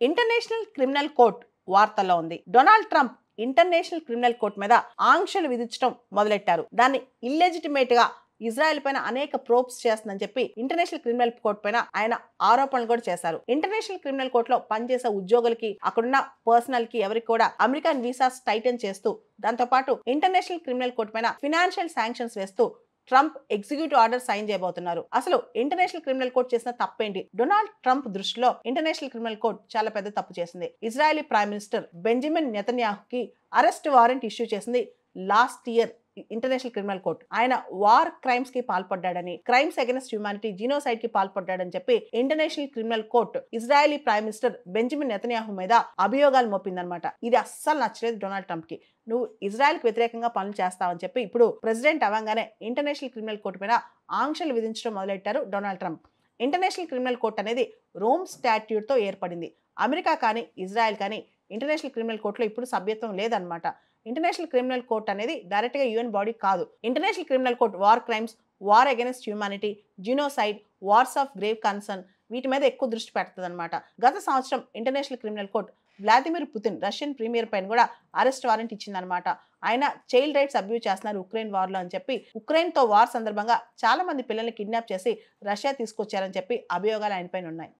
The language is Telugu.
ఇంటర్నేషనల్ క్రిమినల్ కోర్ట్ వార్తల్లో ఉంది. Donald Trump international criminal court మీద ఆంక్షలు విధించడం మొదలెట్టారు. దాన్ని ఇల్లెజిటిమేట్ గా ఇజ్రాయెల్ పైన అనేక ప్రోబ్స్ చేస్తుందని చెప్పి ఇంటర్నేషనల్ క్రిమినల్ కోర్ట్ పైన ఆయన ఆరోపణలు కూడా చేశారు. ఇంటర్నేషనల్ క్రిమినల్ కోర్ట్ లో పనిచేసే ఉద్యోగులకి, అక్కడున్న పర్సనల్ కి ఎవరికి కూడా అమెరికన్ వీసాస్ టైటన్ చేస్తూ, దాంతో పాటు ఇంటర్నేషనల్ క్రిమినల్ కోర్ట్ పైన ఫినాన్షియల్ శాంక్షన్స్ వేస్తూ ట్రంప్ ఎగ్జిక్యూటివ్ ఆర్డర్ సైన్ చేయబోతున్నారు. అసలు ఇంటర్నేషనల్ క్రిమినల్ కోర్ట్ చేసిన తప్పేంటి? డొనాల్డ్ ట్రంప్ దృష్టిలో ఇంటర్నేషనల్ క్రిమినల్ కోర్ట్ చాలా పెద్ద తప్పు చేసింది. ఇజ్రాయెలీ ప్రైమ్ మినిస్టర్ బెంజమిన్ నెతన్యాహుకి అరెస్ట్ వారెంట్ ఇష్యూ చేసింది last year international criminal court. ఆయన వార్ క్రైమ్స్ కి పాల్పడ్డాడని, క్రైమ్స్ అగైన్స్ హ్యూమానిటీ, జీనోసైడ్ కి పాల్పడ్డాడని చెప్పి international criminal court Israeli prime minister Benjamin Netanyahu మీద అభియోగాలు మోపిందనమాట. ఇది అస్సలు నచ్చలేదు డొనాల్డ్ ట్రంప్ కి. నువ్వు ఇజ్రాయెల్ కి వ్యతిరేకంగా పనులు చేస్తావని చెప్పి ఇప్పుడు ప్రెసిడెంట్ అవ్వగానే ఇంటర్నేషనల్ క్రిమినల్ కోర్టు పైన ఆంక్షలు విధించడం మొదలెట్టారు Donald Trump. International criminal court అనేది రోమ్ స్టాట్యూట్ తో ఏర్పడింది. అమెరికా కానీ ఇజ్రాయెల్ కానీ ఇంటర్నేషనల్ క్రిమినల్ కోర్టులో ఇప్పుడు సభ్యత్వం లేదనమాట. ఇంటర్నేషనల్ క్రిమినల్ కోర్ట్ అనేది డైరెక్ట్ గా యుఎన్ బాడీ కాదు. International criminal court war crimes, war against humanity, genocide, wars of grave concern వీటి మీద ఎక్కువ దృష్టి పెడుతుంది అనమాట. గత సంవత్సరం international criminal court Vladimir Putin Russian premier పైన కూడా అరెస్ట్ వారెంట్ ఇచ్చిందనమాట. ఆయన చైల్డ్ రైట్స్ అబ్యూజ్ చేస్తున్నారు ఉక్రెయిన్ వార్ లో అని చెప్పి, ఉక్రెయిన్ తో వార్ సందర్భంగా చాలా మంది పిల్లల్ని కిడ్నాప్ చేసి రష్యా తీసుకొచ్చారని చెప్పి అభియోగాలు ఆయన పైన ఉన్నాయి.